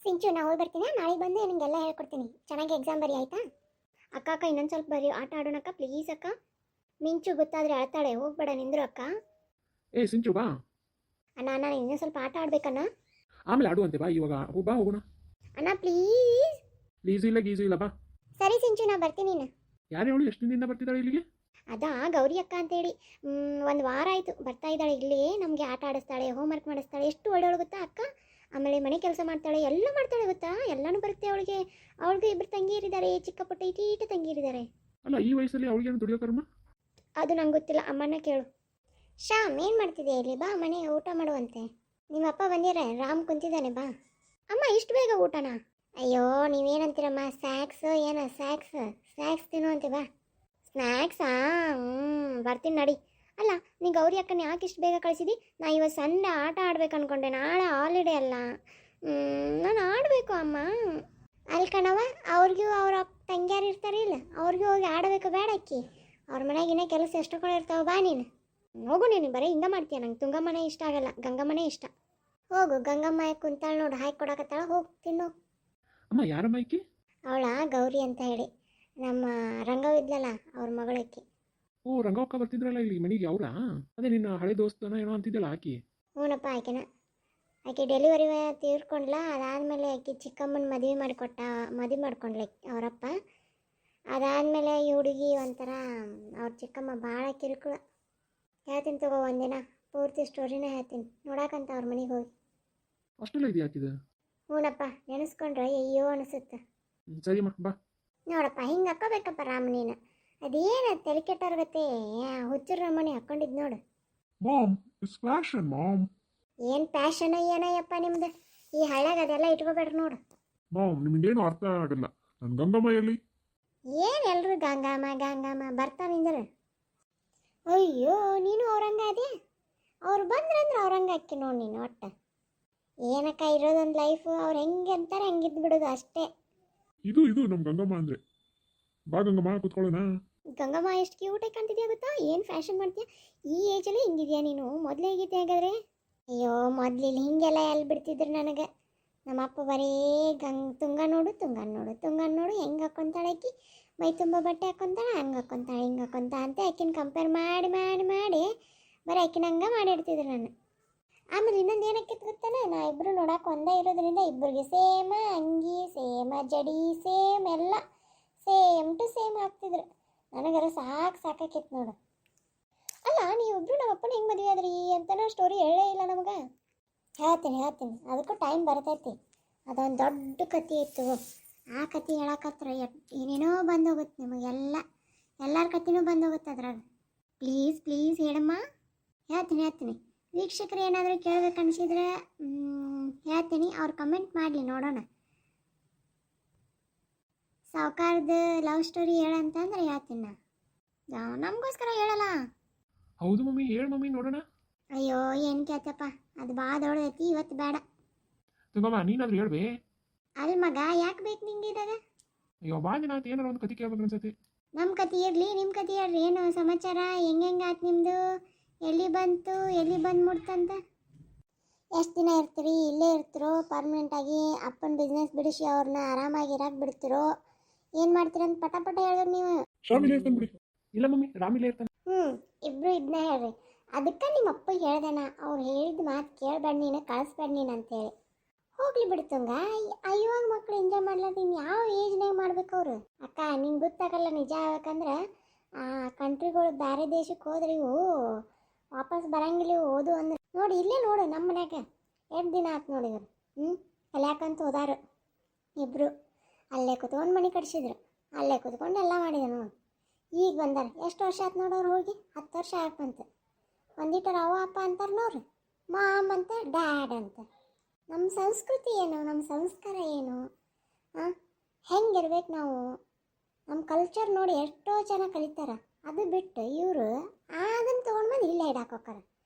ಸಿಂಚು ನಾ ಹೋಗಿ ಬರ್ತೀನಿ, ನಾಳೆ ಬಂದು ನಿನಗೆಲ್ಲ ಹೇಳ್ಕೊಡ್ತೀನಿ. ಚೆನ್ನಾಗಿ ಎಕ್ಸಾಮ್ ಬರಿ ಆಯ್ತಾ? ಅಕ್ಕ ಅಕ್ಕ ಇನ್ನೊಂದು ಸ್ವಲ್ಪ ಬರಿ ಆಟ ಆಡೋಣಕ್ಕ ಪ್ಲೀಸ್ ಅಕ್ಕ. ಮಿಂಚು ಗೊತ್ತಾದ್ರೆ ಅಳ್ತಾಳೆ, ಹೋಗ್ಬೇಡ ನಿಂದ್ರು ಅಕ್ಕ. ಏ ಸಿಂಚು ಬಾ. ಅಣ್ಣ ಅಣ್ಣ ಇನ್ನೂ ಸ್ವಲ್ಪ ಆಟ ಆಡ್ಬೇಕಣ್ಣ. ಆಮೇಲೆ ಆಡುವಂತೆ ಬಾ, ಇವಾಗ ಬಾ ಹೋಗೋಣ. ಅಣ್ಣ ಪ್ಲೀಸ್. ಲೀಸು ಇಲ್ಲ ಗೀಸು ಇಲ್ಲ ಬಾ. ಸರಿ ಸಿಂಚು ನಾ ಬರ್ತೀನಿ. ನೀನು ಯಾರು ಹೇಳು, ಎಷ್ಟು ದಿನದಿಂದ ಬರ್ತಿದ್ದಾಳೆ ಇಲ್ಲಿಗೆ? ಅದಾ ಗೌರಿ ಅಕ್ಕ ಅಂತೇಳಿ ಒಂದು ವಾರ ಆಯಿತು ಬರ್ತಾ ಇದ್ದಾಳೆ. ಇಲ್ಲಿ ನಮಗೆ ಆಟ ಆಡಿಸ್ತಾಳೆ, ಹೋಮ್ವರ್ಕ್ ಮಾಡಿಸ್ತಾಳೆ, ಎಷ್ಟು ಒಳ್ಳೆಯವಳು ಗೊತ್ತಾ ಅಕ್ಕ. ಆಮೇಲೆ ಮನೆ ಕೆಲಸ ಮಾಡ್ತಾಳೆ, ಎಲ್ಲ ಮಾಡ್ತಾಳೆ ಗೊತ್ತಾ, ಎಲ್ಲನೂ ಬರುತ್ತೆ ಅವಳಿಗೆ. ಅವಳಿಗೆ ಇಬ್ಬರು ತಂಗಿಯರಿದ್ದಾರೆ, ಚಿಕ್ಕ ಪುಟ್ಟ ಇಟೀಟ ತಂಗಿಯರಿದ್ದಾರೆ. ಅಲ್ಲ ಈ ವಯಸ್ಸಲ್ಲಿ ಅವಳಿಗೇನು ದುಡಿಯೋ ಕರ್ಮ? ಅದು ನಂಗೆ ಗೊತ್ತಿಲ್ಲ, ಅಮ್ಮನ ಕೇಳು. ಶ್ಯಾಮ್ ಏನು ಮಾಡ್ತಿದ್ದೆ ಇಲ್ಲಿ? ಬಾ ಮನೆ ಊಟ ಮಾಡುವಂತೆ. ನಿಮ್ಮ ಅಪ್ಪ ಬಂದಿರ, ರಾಮ್ ಕುಂತಿದ್ದಾನೆ, ಬಾ. ಅಮ್ಮ ಇಷ್ಟು ಬೇಗ ಊಟನಾ? ಅಯ್ಯೋ ನೀವೇನಂತೀರಮ್ಮ, ಸ್ನ್ಯಾಕ್ಸ್ ಏನ ಸ್ನ್ಯಾಕ್ಸ್ ತಿನ್ನುವಂತೆ, ಬಾ. ಸ್ನ್ಯಾಕ್ಸಾ? ಬರ್ತೀನಿ ನಡಿ. ಅಲ್ಲ ನೀ ಗೌರಿ ಅಕ್ಕನ ಯಾಕೆ ಇಷ್ಟು ಬೇಗ ಕಳಿಸಿದಿ? ನಾ ಇವತ್ತು ಸಂಡೆ ಆಟ ಆಡ್ಬೇಕು ಅನ್ಕೊಂಡೆ, ನಾಳೆ ಹಾಲಿಡೇ ಅಲ್ಲ. ನಾನು ಆಡಬೇಕು ಅಮ್ಮ. ಅಲ್ಲಿ ಕಣವ, ಅವ್ರಿಗೂ ಅವ್ರ ತಂಗಿಯಾರು ಇರ್ತಾರೆ ಇಲ್ಲ, ಅವ್ರಿಗೂ ಹೋಗಿ ಆಡಬೇಕು ಬೇಡ ಅಕ್ಕಿ. ಅವ್ರ ಮನೆಗಿನ ಕೆಲಸ ಎಷ್ಟುಗಳಿರ್ತಾವೆ, ಬಾ ನೀನು ಹೋಗು. ನೀನು ಬರೀ ಹಿಂಗೆ ಮಾಡ್ತೀಯ, ನಂಗೆ ತುಂಗಮ್ಮನೇ ಇಷ್ಟ ಆಗಲ್ಲ, ಗಂಗಮ್ಮನೇ ಇಷ್ಟ. ಹೋಗು, ಗಂಗಮ್ಮ ಕುಂತಾಳು ನೋಡು, ಹಾಕಿ ಕೊಡಕತ್ತಾಳ, ಹೋಗಿ ತಿನ್ನು. ಅಮ್ಮ ಯಾರಮ್ಮ ಈಕಿ? ಅವಳ ಗೌರಿ ಅಂತ ಹೇಳಿ, ನಮ್ಮ ರಂಗವಿದ್ಲಲ್ಲ ಅವ್ರ ಮಗಳಕ್ಕಿ. ಓ ರಂಗಕ್ಕ ಬರ್ತಿದ್ರಲ್ಲ ಇಲ್ಲಿ ಮನೆಗೆ, ಅವರಾ? ಅದೇ ನಿನ್ನ ಹಳೆ ದೋಸ್ತನ ಏನೋ ಅಂತಿದ್ದಲ್ಲ ಆಕಿ? ಹ್ಞೂನಪ್ಪ ಆಕೆನ. ಆಕೆ ಡೆಲಿವರಿ ತೀರ್ಕೊಂಡ್ಲ, ಅದಾದಮೇಲೆ ಆಕೆ ಚಿಕ್ಕಮ್ಮನ ಮದುವೆ ಮಾಡ್ಕೊಂಡ್ಲ ಅವರಪ್ಪ. ಅದಾದಮೇಲೆ ಈ ಹುಡುಗಿ ಒಂಥರ ಅವ್ರ ಚಿಕ್ಕಮ್ಮ ಭಾಳ ಕಿರುಕುಳ. ಹೇಳ್ತೀನಿ ತಗೋ, ಒಂದಿನ ಪೂರ್ತಿ ಸ್ಟೋರಿನೇ ಹೇಳ್ತೀನಿ, ನೋಡಕ್ಕಂತ ಅವ್ರ ಮನೆಗೆ ಹೋಗಿ. ಅಷ್ಟೆಲ್ಲ ಇದೆಯಾ ಆಕಿದ? ಹ್ಞೂನಪ್ಪ, ನೆನೆಸ್ಕೊಂಡ್ರೆ ಅಯ್ಯೋ ಅನಿಸುತ್ತೆ. ಸರಿ ಬಾ. ನೋಡಪ್ಪ ಹಿಂಗೆ ಹಾಕೋಬೇಕಪ್ಪ ರಾಮ ನೀನು. ಅದೇನು ತಲೆ ಕೆಟ್ಟವ್ರ ಗತೆ ಹುಚ್ಚರ ರಮಣಿ ಹಾಕ್ಕೊಂಡಿದ್ದು ನೋಡು. Mom it's fashion mom. ಏನು ಪ್ಯಾಷನ್ ಏನಯ್ಯಪ್ಪ ನಿಮ್ದು? ಈ ಹಳ್ಯಾಗ ಅದೆಲ್ಲ ಇಟ್ಕೋಬೇಡ್ರಿ ನೋಡು. ಮಾಮ್ ನಿಮಗೇನು ಅರ್ಥ ಆಗಲ್ಲ, ನನ್ನ ಗಂಗಮ್ಮ ಎಲ್ಲಿ? ಏನು ಎಲ್ಲರೂ ಗಂಗಮ್ಮ ಬರ್ತಾನಿಂದ್ರೆ. ಅಯ್ಯೋ ನೀನು ಅವ್ರಂಗ ಅದೇ, ಅವ್ರು ಬಂದ್ರಂದ್ರೆ ಅವ್ರಂಗ ಅಕ್ಕಿ ನೋಡಿ ನೀನು. ಒಟ್ಟು ಏನಕ್ಕ ಇರೋದೊಂದು ಲೈಫು, ಅವ್ರು ಹೆಂಗೆ ಅಂತಾರೆ ಹಂಗಿದ್ದು ಬಿಡೋದು ಅಷ್ಟೇ. ಇದು ನಮ್ಮ ಗಂಗಮ್ಮ ಅಂದರೆ. ಬಾ ಗಂಗಮ್ಮ ಕೂತ್ಕೊಳ್ಳೋಣ. ಗಂಗಮ್ಮ ಎಷ್ಟು ಕ್ಯೂಟಾಗಿ ಕಾಣ್ತಿದ್ಯಾ ಗೊತ್ತಾ? ಏನು ಫ್ಯಾಷನ್ ಮಾಡ್ತೀಯ ಈ ಏಜಲ್ಲಿ? ಹಿಂಗಿದ್ಯಾ ನೀನು? ಮೊದಲೇ ಹೇಗಿದ್ದೆ ಹಾಗಾದ್ರೆ? ಅಯ್ಯೋ ಮೊದಲಿಲ್ಲಿ ಹಿಂಗೆಲ್ಲ ಎಲ್ಲಿ ಬಿಡ್ತಿದ್ರು ನನಗೆ. ನಮ್ಮಪ್ಪ ಬರೀ ತುಂಗ ನೋಡು ಹೆಂಗೆ ಹಾಕ್ಕೊಂತಾಳೆ ಆಕಿ, ಮೈ ತುಂಬ ಬಟ್ಟೆ ಹಾಕ್ಕೊಂತಾಳೆ, ಹಂಗೆ ಹಾಕ್ಕೊಂತಾಳೆ, ಹಿಂಗೆ ಹಾಕ್ಕೊಂತ ಅಂತ ಆಕಿನ ಕಂಪೇರ್ ಮಾಡಿ ಬರೀ ಆಕಿನ ಹಂಗೆ ಮಾಡಿಡ್ತಿದ್ರು ನಾನು. ಆಮೇಲೆ ಇನ್ನೊಂದು ಏನಕ್ಕೆ ಗೊತ್ತಾನೆ, ನಾ ಇಬ್ಬರು ನೋಡೋಕೆ ಒಂದೇ ಇರೋದ್ರಿಂದ ಇಬ್ಬರಿಗೆ ಸೇಮ ಅಂಗಿ, ಸೇಮ ಜಡಿ, ಸೇಮ್ ಎಲ್ಲ ಸೇಮ್ ಟು ಸೇಮ್ ಹಾಕ್ತಿದ್ರು. ನನಗರ ಸಾಕಾಕಿತ್ತು ನೋಡು. ಅಲ್ಲ ನೀವಿಬ್ರು ನಮ್ಮ ಅಪ್ಪನ ಹೆಂಗೆ ಮದುವೆ ಆದ್ರಿ ಅಂತ ಸ್ಟೋರಿ ಹೇಳೇ ಇಲ್ಲ ನಮಗೆ. ಹೇಳ್ತೀನಿ ಅದಕ್ಕೂ ಟೈಮ್ ಬರ್ತೈತಿ. ಅದೊಂದು ದೊಡ್ಡ ಕತೆ ಇತ್ತು, ಆ ಕತೆ ಹೇಳಕತ್ರ ಏನೇನೋ ಬಂದೋಗುತ್ತೆ ನಿಮಗೆಲ್ಲ, ಎಲ್ಲರ ಕತೆನೂ ಬಂದೋಗುತ್ತೆ ಅದ್ರಾಗ. ಪ್ಲೀಸ್ ಹೇಳಮ್ಮ. ಹೇಳ್ತೀನಿ. ವೀಕ್ಷಕರು ಏನಾದರೂ ಕೇಳಬೇಕು ಅನಿಸಿದ್ರೆ ಹೇಳ್ತೀನಿ, ಅವ್ರು ಕಮೆಂಟ್ ಮಾಡಲಿ ನೋಡೋಣ. ಸಾವುಕಾರದ ಲವ್ ಸ್ಟೋರಿ ಹೇಳಂತಂದ್ರೆ ಹೇಳ್ತೀನಿ ನಾ, ನಮಗೋಸ್ಕರ ಹೇಳಲ್ಲ. ಹೌದು ಮಮ್ಮಿ, ಹೇಳು ಮಮ್ಮಿ ನೋಡೋಣ. ಅಯ್ಯೋ ಏನು ಕೇಳ್ತಪ್ಪ, ಅದು ಭಾಳ ದೊಡ್ಡದೈತಿ, ಇವತ್ತು ಬೇಡ. ಗಂಗಮ್ಮ ನೀನಾದ್ರೂ ಹೇಳ್ಬೇ. ಅಲ್ಲಿ ಮಗ ಯಾಕೆ ಬೇಕು ನಿಂಗೆ ಇದಾಗ? ಅಯ್ಯೋ ಭಾಳ ದಿನ ಆಯ್ತು, ಏನಾರ ಒಂದು ಕತೆ ಕೇಳ್ಬೇಕು ಅನ್ಸತಿ. ನಮ್ಮ ಕತೆ ಇರಲಿ, ನಿಮ್ಮ ಕತೆ ಹೇಳ್ರಿ. ಏನು ಸಮಾಚಾರ, ಹೆಂಗೆ ಆಯ್ತು ನಿಮ್ಮದು? ಎಲ್ಲಿ ಬಂದು ಮುಡ್ತಂತ? ಎಷ್ಟು ದಿನ ಇರ್ತೀರಿ? ಇಲ್ಲೇ ಇರ್ತಿರೋ ಪರ್ಮನೆಂಟಾಗಿ? ಅಪ್ಪನ ಬಿಸ್ನೆಸ್ ಬಿಡಿಸಿ ಅವ್ರನ್ನ ಆರಾಮಾಗಿ ಇರಕ್ಕೆ ಬಿಡ್ತಿರೋ? ಏನು ಮಾಡ್ತೀರಂತ ಪಟ ಹೇಳ್ಬೇಕು ನೀವು. ರಾಮಿಲೇ ಇರ್ತಾನೆ ಬಿಡಿ. ಇಲ್ಲ ಮಮ್ಮಿ, ರಾಮಿಲೇ ಇರ್ತಾನೆ. ಇಬ್ಬರು ಇದನ್ನ ಹೇಳ್ರಿ. ಅದಕ್ಕೆ ನಿಮ್ಮ ಅಪ್ಪ ಹೇಳ್ದೇನ, ಅವ್ರು ಹೇಳಿದ ಮಾತು ಕೇಳಬೇಡ ನೀನು, ಕಳಿಸ್ಬೇಡ ನೀನು ಅಂತೇಳಿ. ಹೋಗ್ಲಿ ಬಿಡ್ತಂಗ, ಇವಾಗ ಮಕ್ಕಳು ಎಂಜಾಯ್ ಮಾಡ್ಲಾರ್ದು ನೀನು ಯಾವ ಏಜ್ನಾಗ ಮಾಡ್ಬೇಕು ಅವರು? ಅಕ್ಕ ನಿಂಗೆ ಗೊತ್ತಾಗಲ್ಲ ನಿಜ ಹೇಳ್ಬೇಕಂದ್ರೆ, ಕಂಟ್ರಿಗಳು ಬೇರೆ ದೇಶಕ್ಕೆ ಹೋದ್ರೆ ಇವು ವಾಪಸ್ ಬರಂಗಿಲ್ಲ ಓದು ಅಂದ್ರೆ. ನೋಡಿ ಇಲ್ಲೇ ನೋಡು, ನಮ್ಮ ಮನ್ಯಾಗ ಎರಡು ದಿನ ಆಯ್ತು ನೋಡಿದ್ರು. ಕಲ್ಯಾಕಂತ ಹೋದಾರು ಇಬ್ಬರು. ಅಲ್ಲೇ ಕುತ್ಕೊಂಡು ಮನೆ ಕಟ್ಸಿದ್ರು, ಅಲ್ಲೇ ಕುತ್ಕೊಂಡು ಎಲ್ಲ ಮಾಡಿದ್ರು ನೋಡಿ. ಈಗ ಬಂದಾರ. ಎಷ್ಟು ವರ್ಷ ಆಯ್ತು ನೋಡೋರು ಹೋಗಿ? 10 ವರ್ಷ ಆಯ್ತಂತ. ಒಂದಿಟ್ಟರು ಅವ್ವ ಅಪ್ಪ ಅಂತಾರೆ ನೋಡ್ರಿ, ಮಾಮ್ ಅಂತ, ಡ್ಯಾಡ್ ಅಂತ. ನಮ್ಮ ಸಂಸ್ಕೃತಿ ಏನು, ನಮ್ಮ ಸಂಸ್ಕಾರ ಏನು, ಹೆಂಗಿರ್ಬೇಕು ನಾವು? ನಮ್ಮ ಕಲ್ಚರ್ ನೋಡಿ ಎಷ್ಟೋ ಜನ ಕಲಿತಾರೆ. ಅದು ಬಿಟ್ಟು ಇವರು ಅದನ್ನು ತೊಗೊಂಡ್ಬಂದು ಇಲ್ಲೇ ಇಡಾಕೋಕ್ಕಾರ.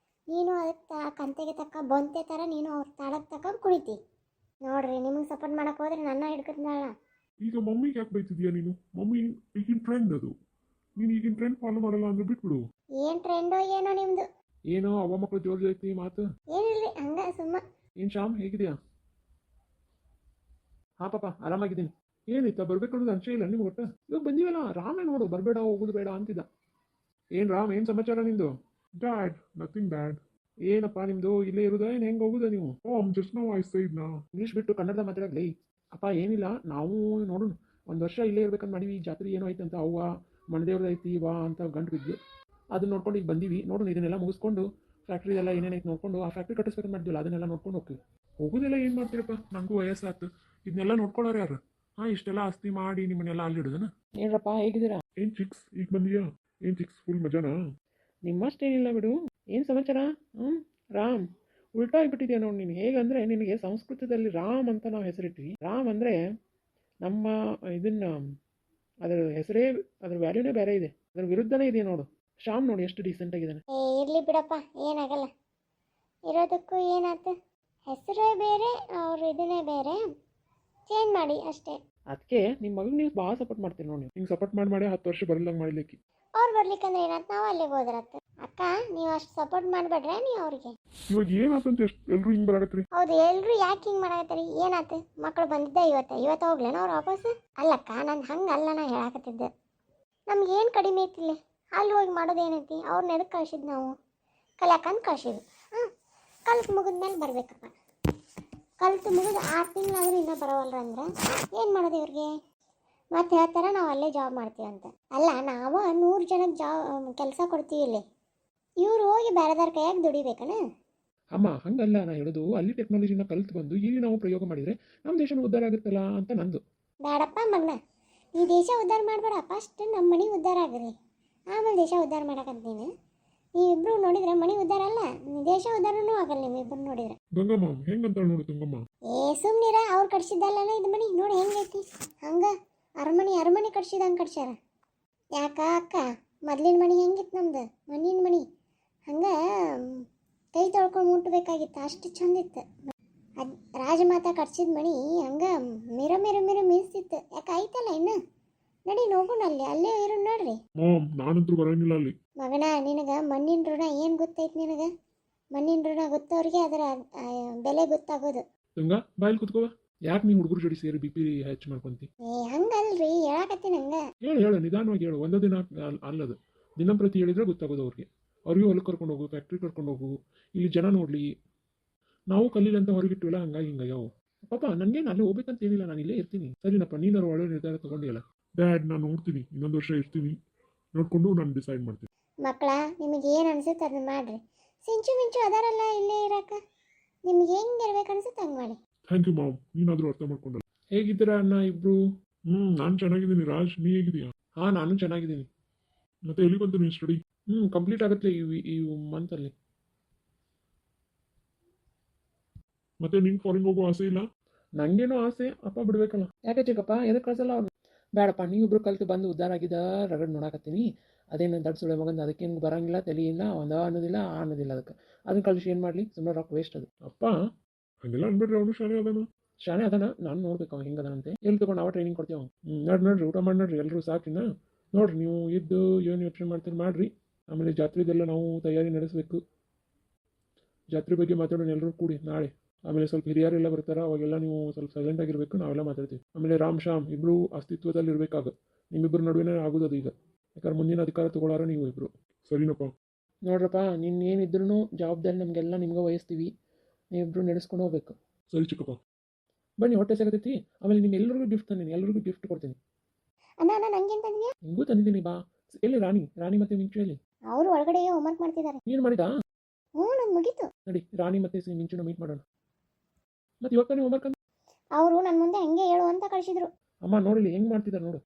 ನೀನು ಅದಕ್ಕೆ ಕಂತೆಗೆ ತಕ್ಕ ಬೊಂತೆ ಥರ ನೀನು ಅವ್ರ ತಾಳಕ್ಕೆ ತಕ್ಕ ಕುಳಿತಿ ನೋಡ್ರಿ. ನಿಮಗೆ ಸಪೋರ್ಟ್ ಮಾಡಕ್ಕೆ ಹೋದ್ರೆ ನನ್ನ ಹಿಡ್ಕತ್ನಾಳ. ಈಗ ಮಮ್ಮಿಗೆ ಯಾಕೆ ಬೈತಿದ್ಯಾ ನೀನು? ಮಮ್ಮಿ ಈಗಿನ ಟ್ರೆಂಡ್ ಅದು, ನೀನು ಈಗಿನ ಟ್ರೆಂಡ್ ಫಾಲೋ ಮಾಡಲ್ಲ ಅಂದ್ರೆ ಬಿಟ್ಬಿಡು. ಏನು ಟ್ರೆಂಡೋ ಏನೋ ನಿಮ್ಮದು? ಏನೋ ಅವ್ವ ಮಕ್ಕಳು ಜೋರ್ ಜೊತೆ ಮಾತು ಏನಿಲ್ರಿ, ಹಂಗ ಸುಮ್ಮ. ಏನು ಶ್ಯಾಮ್ ಹೇಗಿದೆಯಾ? ಹಾಂ ಪಾಪ ಆರಾಮಾಗಿದ್ದೀನಿ. ಏನಿತ್ತ ಬರ್ಬೇಕು ಅನ್ನೋದು ಅಂಶೆ ಇಲ್ಲ ನಿಮ್ಗೆ ಒಟ್ಟು. ಇವಾಗ ಬಂದೀವಲ್ಲ, ರಾಮೇ ನೋಡು ಬರಬೇಡ ಹೋಗೋದು ಬೇಡ ಅಂತಿದ್ದ. ಏನು ರಾಮ್, ಏನು ಸಮಾಚಾರ ನಿಂದು? Dad, nothing bad. ಏನಪ್ಪ ನಿಮ್ಮದು ಇಲ್ಲೇ ಇರೋದಾ ಏನು ಹೆಂಗೆ ಹೋಗೋದಾ ನೀವು? Mom, just now I said na. English ಬಿಟ್ಟು ಕನ್ನಡದ ಮಾತಾಡಲಿ. ಅಪ್ಪ ಏನಿಲ್ಲ, ನಾವು ನೋಡೋಣ ಒಂದು ವರ್ಷ ಇಲ್ಲೇ ಇರ್ಬೇಕಂತ ಮಾಡೀವಿ. ಜಾತ್ರೆ ಏನೋ ಐತೆ ಅಂತ ಅವ್ವ ಮಣದೇವ್ರದ್ದು ಐತಿ ವಾ ಅಂತ ಗಂಟು ಬಿದ್ದು ಅದನ್ನ ನೋಡ್ಕೊಂಡು ಈಗ ಬಂದೀವಿ. ನೋಡೋಣ ಇದನ್ನೆಲ್ಲ ಮುಗಿಸ್ಕೊಂಡು ಫ್ಯಾಕ್ಟ್ರಿದೆಲ್ಲ ಏನೇನೈತೆ ನೋಡ್ಕೊಂಡು ಆ ಫ್ಯಾಕ್ಟ್ರಿ ಕಟ್ಟಿಸ್ಬೇಕಂತ ಮಾಡಿದ್ವಿಲ್ಲ ಅದನ್ನೆಲ್ಲ ನೋಡ್ಕೊಂಡು ಹೋಗ್ತೀವಿ. ಹೋಗೋದೆಲ್ಲ ಏನು ಮಾಡ್ತೀರಪ್ಪ, ನನಗೂ ವಯಸ್ಸಾತು. ಇದನ್ನೆಲ್ಲ ನೋಡ್ಕೊಳ್ಳೋರು ಯಾರು? ಇಷ್ಟೆಲ್ಲ ಆಸ್ತಿ ಮಾಡಿ ನಿಮ್ಮನ್ನೆಲ್ಲ ಅಲ್ಲಿಡೋದನ? ಏನರಪ್ಪ ಹೇಗಿದ್ದೀರಾ? ಏನು ಚಿಕ್ಸ್ ಈಗ ಬಂದೀಯಾ? ಏನು ಚಿಕ್ಸ್ ಫುಲ್ ಮಜಾನಾ? ನಿಮ್ಮಷ್ಟೇನಿಲ್ಲ ಬಿಡು. ಏನು ಸಮಾಚಾರ? ರಾಮ್ ಉಲ್ಟಾ ಆಗಿಬಿಟ್ಟಿದ್ಯಾ ನೋಡಿ ನೀನು. ಹೇಗಂದರೆ ನಿನಗೆ ಸಂಸ್ಕೃತದಲ್ಲಿ ರಾಮ್ ಅಂತ ನಾವು ಹೆಸರಿಟ್ವಿ. ರಾಮ್ ಅಂದರೆ ನಮ್ಮ ಇದನ್ನು ಅದರ ಹೆಸರೇ ಅದರ ವ್ಯಾಲ್ಯೂನೇ ಬೇರೆ ಇದೆ, ಅದರ ವಿರುದ್ಧನೇ ಇದೆ ನೋಡು. ಶ್ಯಾಮ್ ನೋಡಿ ಎಷ್ಟು ಡೀಸೆಂಟ್ ಆಗಿದ್ದಾನೆ. ಇರ್ಲಿ ಬಿಡಪ್ಪ, ಏನಾಗಲ್ಲ. ಇರೋದಕ್ಕೂ ಏನಾಯ್ತು, ಹೆಸರೇ ಬೇರೆ ಅವ್ರ ಇದನ್ನೇ ಬೇರೆ, ಚೇಂಜ್ ಮಾಡಿ ಅಷ್ಟೇ. ಅದಕ್ಕೆ ನಿಮ್ಮ ಮಗನಿಗೆ ನೀವು ಭಾಳ ಸಪೋರ್ಟ್ ಮಾಡ್ತೀರಿ ನೋಡಿ ನೀವು. ಹಿಂಗೆ ಸಪೋರ್ಟ್ ಮಾಡಿ 10 ವರ್ಷ ಬರಲ್ಲಂಗೆ ಮಾಡ್ಲಿಕ್ಕೆ. ಅವ್ರು ಬರ್ಲಿಕ್ಕಂದ್ರೆ ಏನಾಯ್ತು, ನಾವು ಅಲ್ಲಿಗೆ ಹೋದ್ರತ್ತು. ಅಕ್ಕ ನೀವು ಅಷ್ಟು ಸಪೋರ್ಟ್ ಮಾಡಿಬಿಡ್ರೆ ನೀವು ಅವ್ರಿಗೆ. ಇವಾಗ ಏನಾತಂತ ಎಲ್ಲರೂ ಹಿಂಗೆ ಬರಾಕತ್ರಿ? ಹೌದು, ಎಲ್ರು ಯಾಕೆ ಹಿಂಗೆ ಮಾಡಾಕತ್ತಾರೆ? ಏನಾಯ್ತು? ಮಕ್ಕಳು ಬಂದಿದ್ದೆ ಇವತ್ತು ಹೋಗ್ಲೇನ ಅವ್ರು ವಾಪಸ್? ಅಲ್ಲಕ್ಕ, ನಾನು ಹಂಗಲ್ಲ ನಾ ಹೇಳಾಕತ್ತಿದ್ದೆ. ನಮ್ಗೆ ಏನು ಕಡಿಮೆ ಐತಿಲ್ಲ, ಅಲ್ಲಿ ಹೋಗಿ ಮಾಡೋದೇನೈತಿ? ಅವ್ರನ್ನ ಎದಕ್ಕೆ ಕಳ್ಸಿದ್ದು ನಾವು? ಕಲಿಯಾಕಂತ ಕಳ್ಸಿದ್ವಿ. ಕಲ್ತು ಮುಗಿದ್ಮೇಲೆ ಬರಬೇಕಪ್ಪ. ಕಲ್ತು ಮುಗಿದು 6 ತಿಂಗಳಾದ್ರೂ ಇನ್ನೂ ಬರೋವಲ್ರ ಅಂದ್ರೆ ಏನು ಮಾಡೋದು ಇವ್ರಿಗೆ? ಮತ್ತೆ ಹೇಳ್ತಾರೆ ನಾವು ಅಲ್ಲೇ ಜಾಬ್ ಮಾಡ್ತೀವಿ ಅಂತ. ಅಲ್ಲ, ನಾವು 100 ಜನಕ್ಕೆ ಕೆಲಸ ಕೊಡ್ತೀವಿ ಇಲ್ಲಿ, ಇವ್ರು ಹೋಗಿ ಬೇರೆದಾರ ಕೈಯಾಗಿ ದುಡಿಬೇಕನ? ಅಮ್ಮ ಹಂಗಲ್ಲ ನಾ ಹೇಳೋದು. ಅಲ್ಲಿ ಟೆಕ್ನಾಲಜಿನ ಕಲಿತು ಬಂದು ಇಲ್ಲಿ ನಾವು ಪ್ರಯೋಗ ಮಾಡಿದರೆ ನಮ್ಮ ದೇಶನ ಉದ್ಧಾರ ಆಗುತ್ತಲ್ಲ ಅಂತ ನಂದು. ಬೇಡಪ್ಪ ಮಗನ, ಈ ದೇಶ ಉದ್ಧಾರ ಮಾಡಬೇಡ. ಫಸ್ಟ್ ನಮ್ಮ ಮನೆ ಉದ್ಧಾರ ಆಗಲಿ, ಆಮೇಲೆ ದೇಶ ಉದ್ಧಾರ ಮಾಡಕಂತೀನಿ. ನೀವಿಬ್ರು ನೋಡಿದ್ರೆ ಮನೆ ಉದ್ಧಾರ ಅಲ್ಲ, ದೇಶ ಉದ್ಧಾರನೂ ಆಗಲ್ಲ ನಿಮ್ಮಿಬ್ರು ನೋಡಿದ್ರೆ. ಗಂಗಮ್ಮ ಹೆಂಗಂತ ನೋಡಿ ತುಂಗಮ್ಮ. ಸುಮ್ಮನಿರ, ಅವ್ರು ಕಟ್ಸಿದ್ದಲ್ಲ ಇದು ಮನೆ. ನೋಡಿ ಹೆಂಗೈತಿ, ಹಂಗೆ ಅರಮನೆ ಕಟ್ಸಿದಂಗೆ ಕಟ್ಸ್ಯಾರ. ಯಾಕ ಅಕ್ಕ, ಮೊದ್ಲಿನ ಮನೆ ಹೆಂಗಿತ್ತು ನಮ್ದು? ಮಣ್ಣಿನ ಮನೆ ಹಂಗೆ ಕೈ ತೊಳ್ಕೊಂಡು ಮುಟ್ಬೇಕಾಗಿತ್ತು, ಅಷ್ಟು ಚಂದಿತ್ತು. ಅದು ರಾಜಮಾತಾ ಕಟ್ಸಿದ ಮನೆ ಹಂಗೆ ಮಿರ ಮೀಸ್ತಿತ್ತು. ಯಾಕೆ ಐತಲ್ಲ ಇನ್ನು? ನಡಿ ನೋಗೋಣ, ಅಲ್ಲೇ ಇರು ನೋಡ್ರಿ. ಮಾಮ್, ನಾನಂತೂ ಬರಂಗಿಲ್ಲ ಅಲ್ಲಿ. ಮಗನ, ನಿನಗೆ ಮಣ್ಣಿನ ಋಣ ಏನು ಗೊತ್ತೈತಿ? ನಿನಗೆ ಮಣ್ಣಿನ ಋಣ ಗೊತ್ತವ್ರಿಗೆ ಅದರ ಬೆಲೆ ಗೊತ್ತಾಗೋದು. ಗಂಗಾ ಬಾಯಲ್ಲಿ ಕುತ್ಕೋವ. ಯಾಕೆ ನೀವು ಹುಡುಗರು ಜೋಡಿ ಸೇರಿ BP ಹೆಚ್ಚು ಮಾಡ್ಕೊಂತಿ? ಹಂಗಲ್ರಿ, ಹೇಳಕತ್ತೀನಿ ಹಂಗೆ. ಹೇಳು ನಿಧಾನವಾಗಿ ಹೇಳು. ಒಂದೇ ದಿನ ಅಲ್ಲದು, ದಿನಂಪ್ರತಿ ಹೇಳಿದ್ರೆ ಗೊತ್ತಾಗೋದು ಅವ್ರಿಗೆ. ಅವ್ರಿಗೆ ಹೊಲಕ್ಕೆ ಕರ್ಕೊಂಡು ಹೋಗು, ಫ್ಯಾಕ್ಟ್ರಿ ಕರ್ಕೊಂಡು ಹೋಗು, ಇಲ್ಲಿ ಜನ ನೋಡಲಿ. ನಾವು ಕಲೀಲಂತ ಹೊರಗಿಟ್ಟಿವಲ್ಲ, ಹಂಗಾಗಿ ಹಿಂಗಾಗ್ಯಾವು. ಪಾಪ ನನಗೇನು ಅಲ್ಲಿ ಹೋಗ್ಬೇಕಂತ ಏನಿಲ್ಲ, ನಾನು ಇಲ್ಲೇ ಇರ್ತೀನಿ. ಸರಿನಪ್ಪ, ನೀನಾರು ಒಳ್ಳೆ ನಿರ್ಧಾರ ತೊಗೊಂಡಿಯಲ್ಲ. ಡ್ಯಾಡ್, ನಾನು ನೋಡ್ತೀನಿ, ಇನ್ನೊಂದು ವರ್ಷ ಇರ್ತೀನಿ, ನೋಡ್ಕೊಂಡು ನಾನು ಡಿಸೈಡ್ ಮಾಡ್ತೀನಿ. ಮಕ್ಕಳ, ನಿಮಗೆ ಏನು ಅನ್ಸುತ್ತೆ ಅದನ್ನ ಮಾಡಿರಿ. ಮಿಂಚು ಅದಾರಲ್ಲ ಇಲ್ಲೇ ಇರಕ್ಕ, ನಿಮ್ಗೆ ಹೆಂಗೆ ಇರ್ಬೇಕು ಅನ್ಸುತ್ತೆ ಹಂಗೆ ಮಾಡಿ. ಥ್ಯಾಂಕ್ ಯು ಮಾಮ್, ನೀನಾದರೂ ಅರ್ಥ ಮಾಡ್ಕೊಂಡಲ್ಲ. ಹೇಗಿದ್ದೀರಾ ಅಣ್ಣ ಇಬ್ರು? ನಾನು ಚೆನ್ನಾಗಿದ್ದೀನಿ. ರಾಜ್, ನೀ ಹೇಗಿದೀಯಾ? ಹಾಂ, ನಾನು ಚೆನ್ನಾಗಿದ್ದೀನಿ. ಮತ್ತೆ ಎಲ್ಲಿ ಬಂತು ನೀನು ಸ್ಟಡಿ? ಕಂಪ್ಲೀಟ್ ಆಗುತ್ತೆ ಈ ಮಂತಲ್ಲಿ. ಮತ್ತೆ ನಿಂಗೆ ಫಾರಿನ್ ಹೋಗೋ ಆಸೆ ಇಲ್ಲ? ನನಗೇನೋ ಆಸೆ, ಅಪ್ಪ ಬಿಡ್ಬೇಕಲ್ಲ. ಯಾಕೆ ಚಿಕ್ಕಪ್ಪ ಎದಕ್ಕೆ ಕಳ್ಸಲ್ಲ ಅವ್ರು? ಬೇಡಪ್ಪ, ನೀವಿಬ್ರು ಕಲಿತು ಬಂದು ಉದ್ಧಾರ ಆಗಿದ್ದ ರಗಡ್ ನೋಡಾಕತ್ತೀನಿ. ಅದೇನು ದಡ್ಡ ಸುಳೆ ಮಗಂದು, ಅದಕ್ಕೇನು ಬರೋಂಗಿಲ್ಲ, ತಲೆಯಿಂದ ಒಂದು ಅನ್ನೋದಿಲ್ಲ ಅನ್ನೋದಿಲ್ಲ. ಅದನ್ನು ಕಳಿಸಿ ಏನು ಮಾಡಲಿ? ಸುಮ್ಮನೆ ರೊಕ್ಕ ವೇಸ್ಟ್ ಅದು. ಅಪ್ಪ ಹಂಗೆಲ್ಲ ಅನ್ಬೇಡ್ರಿ, ಅವನು ಶಾಲೆ ಅದಾನ. ಶಾಣೆ ಅದನ, ನಾನು ನೋಡ್ಬೇಕು ಅವ್ನು ಹೆಂಗದನಂತೆ. ಎಲ್ಲಿ ತೊಗೊಂಡು ನಾವು ಟ್ರೈನಿಂಗ್ ಕೊಡ್ತೀವಿ. ನೋಡ್ರಿ ಊಟ ಮಾಡಿ ನೋಡ್ರಿ, ಎಲ್ಲರೂ ಸಾಕಿನ ನೋಡ್ರಿ. ನೀವು ಇದ್ದು ಏನು ಯೋಚನೆ ಮಾಡ್ತೀರಿ ಮಾಡಿರಿ. ಆಮೇಲೆ ಜಾತ್ರೆದೆಲ್ಲ ನಾವು ತಯಾರಿ ನಡೆಸಬೇಕು. ಜಾತ್ರೆ ಬಗ್ಗೆ ಮಾತಾಡೋಣ ಎಲ್ಲರೂ ಕೂಡಿ ನಾಳೆ. ಆಮೇಲೆ ಸ್ವಲ್ಪ ಹಿರಿಯರೆಲ್ಲ ಬರ್ತಾರೆ, ಅವಾಗೆಲ್ಲ ನೀವು ಸ್ವಲ್ಪ ಸೈಲೆಂಟ್ ಆಗಿರಬೇಕು, ನಾವೆಲ್ಲ ಮಾತಾಡ್ತೀವಿ. ಆಮೇಲೆ ರಾಮ್ ಶ್ಯಾಮ್ ಇಬ್ಬರು ಅಸ್ತಿತ್ವದಲ್ಲಿ ಇರಬೇಕಾಗ, ನಿಮ್ಮಿಬ್ಬರು ನಡುವೆ ಆಗೋದು ಈಗ. ಯಾಕಂದ್ರೆ ಮುಂದಿನ ಅಧಿಕಾರ ತಗೊಳ್ಳಾರ ನೀವು ಇಬ್ಬರು. ಸರಿನಪ್ಪ. ನೋಡ್ರಪ್ಪ, ಏನಿದ್ರು ಜವಾಬ್ದಾರಿ ನಮಗೆಲ್ಲ ನಿಮ್ಗೆ ವಹಿಸ್ತೀವಿ, ನೀವಿಬ್ಬರು ನಡೆಸ್ಕೊಂಡು ಹೋಗ್ಬೇಕು. ಸರಿ ಚಿಕ್ಕಪ್ಪ. ಬನ್ನಿ, ಹೊಟ್ಟೆ ಸಿಗತೈತಿ. ಆಮೇಲೆ ನಿಮ್ಮ ಎಲ್ಲರಿಗೂ ಗಿಫ್ಟ್ ತಂದೀನಿ, ಎಲ್ಲರಿಗೂ ಗಿಫ್ಟ್ ಕೊಡ್ತೀನಿ. ಅಣ್ಣ ನಂಗೇನು ತಂದಿದ್ಯಾ? ನಿಮಗೂ ತಂದಿದ್ದೀನಿ ಬಾ. ಎಲ್ಲಿ ರಾಣಿ ಮತ್ತೆ ಮಿಂಚು ಎಲ್ಲಿ? ಅವರು ಒಳಗಡೆ ಹೋಮ್ವರ್ಕ್ ಮಾಡ್ತಿದ್ದಾರೆ. ಏನು ಮಾಡಿದಾ? ನಂಗೆ ಮುಗೀತು. ನಡಿ, ರಾಣಿ ಮತ್ತೆ ಮಿಂಚುನ ಮೀಟ್ ಮಾಡೋಣ. ಮತ್ತೆ ಇವಾಗ ತಾನೇ ಹೋಮ್ವರ್ಕ್ ಅಂತ ಅವರು ನನ್ನ ಮುಂದೆ ಹಂಗೆ ಹೇಳು ಅಂತ ಕಳಿಸಿದ್ರು. ಅಮ್ಮ ನೋಡಿಲಿ ಹೆಂಗೆ ಮಾಡ್ತಿದ್ದಾರೆ ನೋಡು.